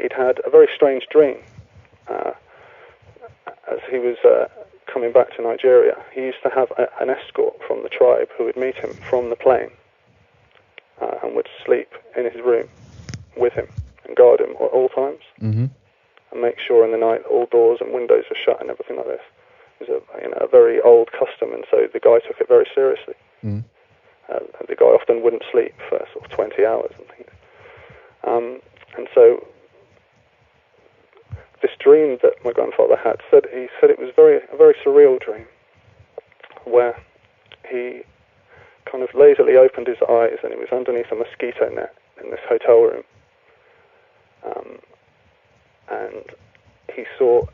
he'd had a very strange dream as he was coming back to Nigeria. He used to have an escort from the tribe who would meet him from the plane and would sleep in his room with him and guard him at all times, and make sure in the night all doors and windows were shut and everything like this. It was a very old custom, and so the guy took it very seriously. The guy often wouldn't sleep for sort of 20 hours and things. And so this dream that my grandfather had, he said it was a very surreal dream, where he kind of lazily opened his eyes and he was underneath a mosquito net in this hotel room. And he saw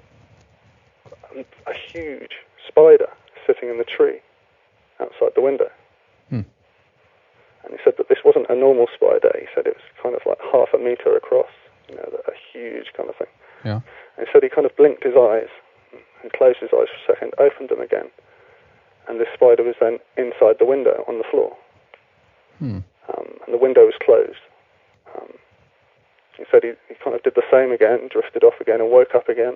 a huge spider sitting in the tree outside the window. And he said that this wasn't a normal spider. He said it was kind of like half a meter across, a huge kind of thing. Yeah. And he said he kind of blinked his eyes and closed his eyes for a second, opened them again, and this spider was then inside the window on the floor. And the window was closed. He said he kind of did the same again, drifted off again, and woke up again,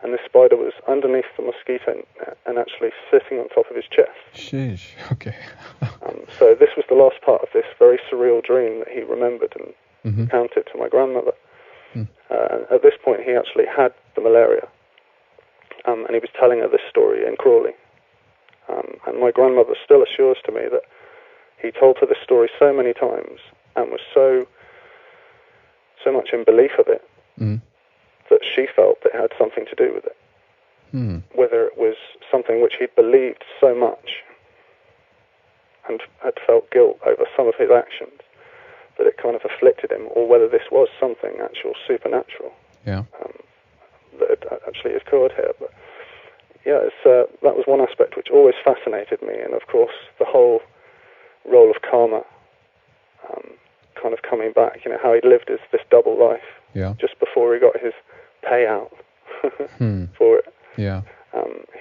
and this spider was underneath the mosquito net and actually sitting on top of his chest. Sheesh, okay. So this was the last part of this very surreal dream that he remembered and recounted to my grandmother. And at this point, he actually had the malaria, and he was telling her this story in Crawley. And my grandmother still assures to me that he told her this story so many times and was so much in belief of it that she felt that it had something to do with it. Whether it was something which he'd believed so much and had felt guilt over some of his actions that it kind of afflicted him, or whether this was something actual supernatural that had actually occurred here. But yeah, that was one aspect which always fascinated me, and of course the whole role of karma, kind of coming back, how he lived this double life just before he got his payout for it. Yeah.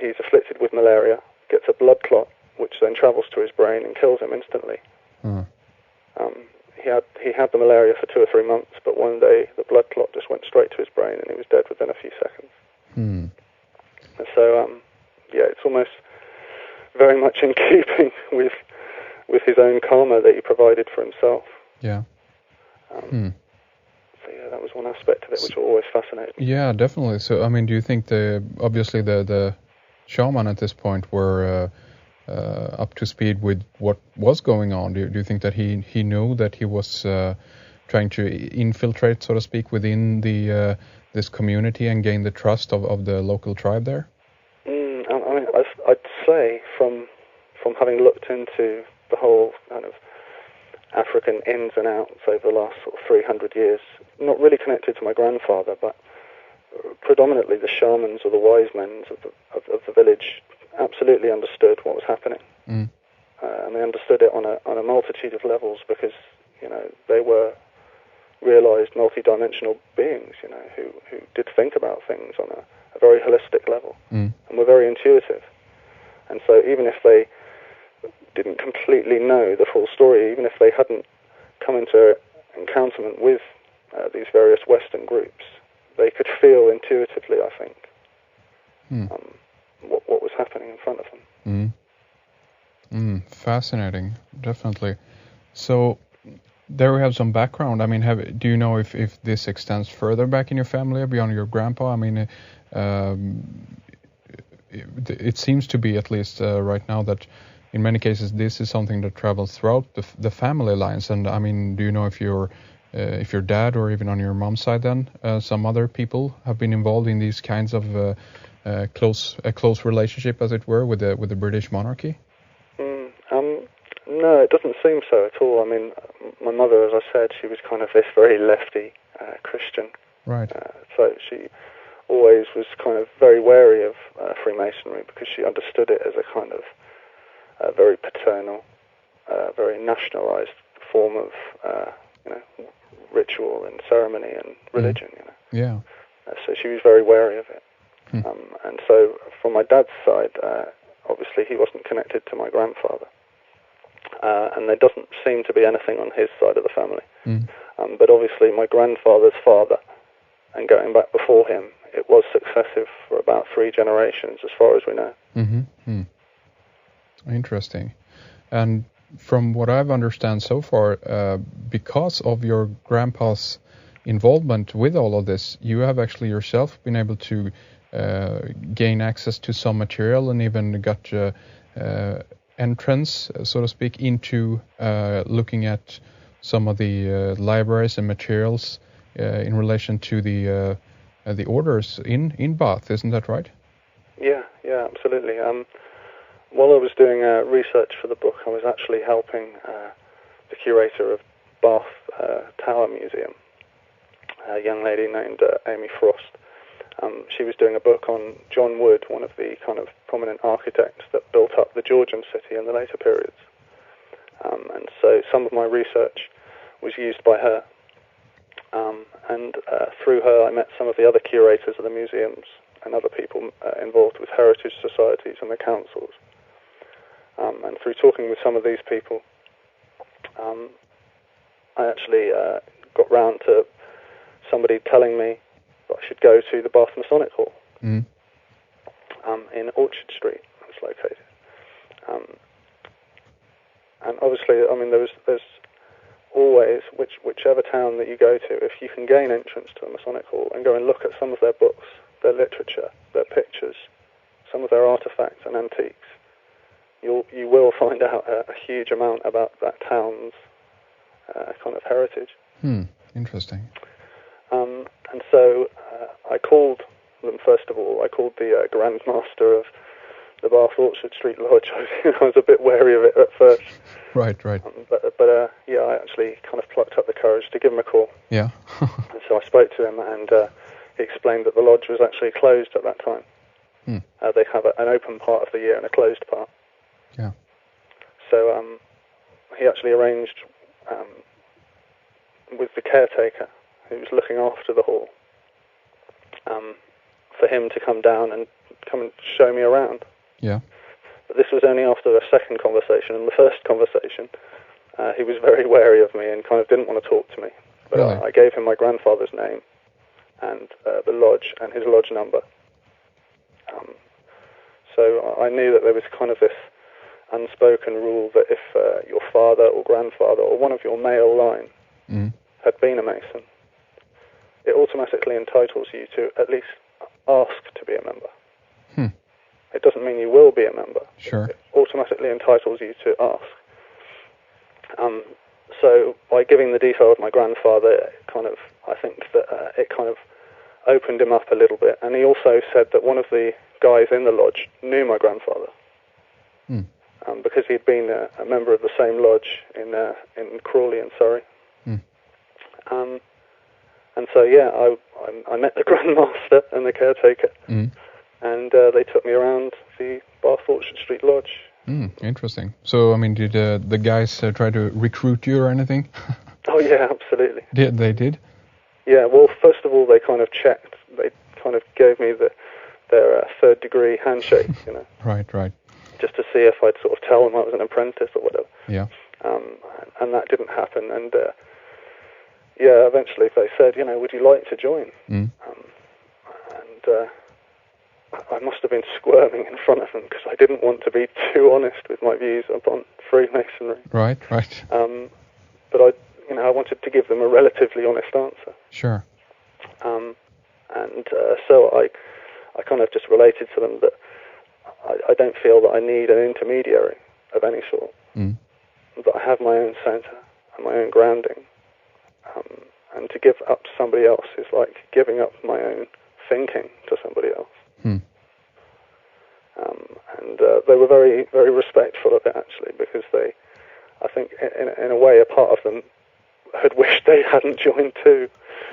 He's afflicted with malaria, gets a blood clot, which then travels to his brain and kills him instantly. He had the malaria for 2 or 3 months, but one day the blood clot just went straight to his brain and he was dead within a few seconds. And so, it's almost very much in keeping with his own karma that he provided for himself. Yeah. So yeah, that was one aspect of it which always fascinated me. Yeah, definitely. So, I mean, do you think obviously the shaman at this point were up to speed with what was going on? Do you think that he knew that he was trying to infiltrate, so to speak, within this community and gain the trust of the local tribe there? I mean, I'd say from having looked into the whole kind of African ins and outs over the last sort of 300 years, not really connected to my grandfather, but predominantly the shamans or the wise men of the village absolutely understood what was happening. And they understood it on a multitude of levels because, they were realized multi-dimensional beings, who did think about things on a very holistic level and were very intuitive. And so even if they didn't completely know the full story, even if they hadn't come into encounterment with these various Western groups, they could feel intuitively, I think, what was happening in front of them. Fascinating, definitely. So there we have some background. I mean, do you know if this extends further back in your family beyond your grandpa? I mean, it seems to be, at least right now, that in many cases this is something that travels throughout the family lines. And I mean, do you know if your dad or even on your mom's side then some other people have been involved in these kinds of a close relationship, as it were, with the British monarchy? No, it doesn't seem so at all. I mean, my mother, as I said, she was kind of this very lefty Christian. Right. So she always was kind of very wary of Freemasonry because she understood it as a kind of very paternal, very nationalized form of ritual and ceremony and religion. Yeah. So she was very wary of it. And so from my dad's side, obviously he wasn't connected to my grandfather. And there doesn't seem to be anything on his side of the family. But obviously my grandfather's father and going back before him, it was successive for about 3 generations, as far as we know. Mm-hmm. Interesting. And from what I've understand so far, because of your grandpa's involvement with all of this, you have actually yourself been able to gain access to some material and even got entrance, so to speak, into looking at some of the libraries and materials in relation to the orders in Bath. Isn't that right? Yeah, absolutely. While I was doing research for the book, I was actually helping the curator of Bath Tower Museum, a young lady named Amy Frost. She was doing a book on John Wood, one of the kind of prominent architects that built up the Georgian city in the later periods. And so some of my research was used by her. And through her, I met some of the other curators of the museums and other people involved with heritage societies and the councils. And through talking with some of these people, I actually got round to somebody telling me that I should go to the Bath Masonic Hall in Orchard Street. It's located. And obviously, I mean, there's always, whichever town that you go to, if you can gain entrance to the Masonic Hall and go and look at some of their books, their literature, their pictures, some of their artifacts and antiques, you will find out a huge amount about that town's kind of heritage. Interesting. And so I called them, first of all. I called the Grand Master of the Bath Orchard Street Lodge. I was a bit wary of it at first. Right. But I actually kind of plucked up the courage to give him a call. Yeah. And so I spoke to him, and he explained that the lodge was actually closed at that time. They have an open part of the year and a closed part. Yeah. So he actually arranged with the caretaker who was looking after the hall for him to come down and come and show me around. Yeah. But this was only after a second conversation. In the first conversation, he was very wary of me and kind of didn't want to talk to me. But really? I gave him my grandfather's name and the lodge and his lodge number. So I knew that there was kind of this unspoken rule that if your father or grandfather or one of your male line had been a Mason, it automatically entitles you to at least ask to be a member. It doesn't mean you will be a member. Sure. It automatically entitles you to ask. So by giving the detail of my grandfather, I think that it kind of opened him up a little bit. And he also said that one of the guys in the lodge knew my grandfather. Because he'd been a member of the same lodge in Crawley in Surrey. And so, I met the Grand Master and the caretaker, and they took me around the Bath Orchard Street Lodge. Interesting. So, I mean, did the guys try to recruit you or anything? Oh, yeah, absolutely. They did? Yeah, well, first of all, they kind of checked. They kind of gave me their third-degree handshake, you know. Right. Just to see if I'd sort of tell them I was an apprentice or whatever. Yeah. And that didn't happen. And, eventually they said, would you like to join? And I must have been squirming in front of them because I didn't want to be too honest with my views upon Freemasonry. Right. But I wanted to give them a relatively honest answer. Sure. So I kind of just related to them that I don't feel that I need an intermediary of any sort. That I have my own centre and my own grounding. And to give up to somebody else is like giving up my own thinking to somebody else. And they were very, very respectful of it, actually, because I think, in a way, a part of them had wished they hadn't joined too.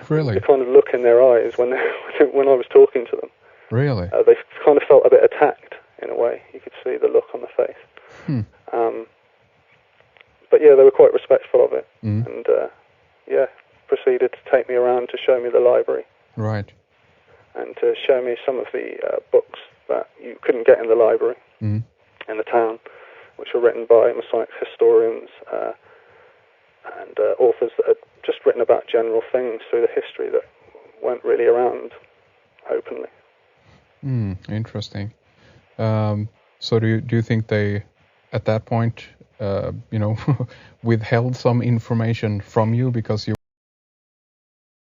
Really? The kind of look in their eyes when I was talking to them. Really? They kind of felt a bit attacked, in a way. You could see the look on the face. But yeah, they were quite respectful of it. And proceeded to take me around to show me the library. Right. And to show me some of the books that you couldn't get in the library in the town, which were written by Masonic historians and authors that had just written about general things through the history that weren't really around openly. Interesting. So do you think they, at that point, withheld some information from you because you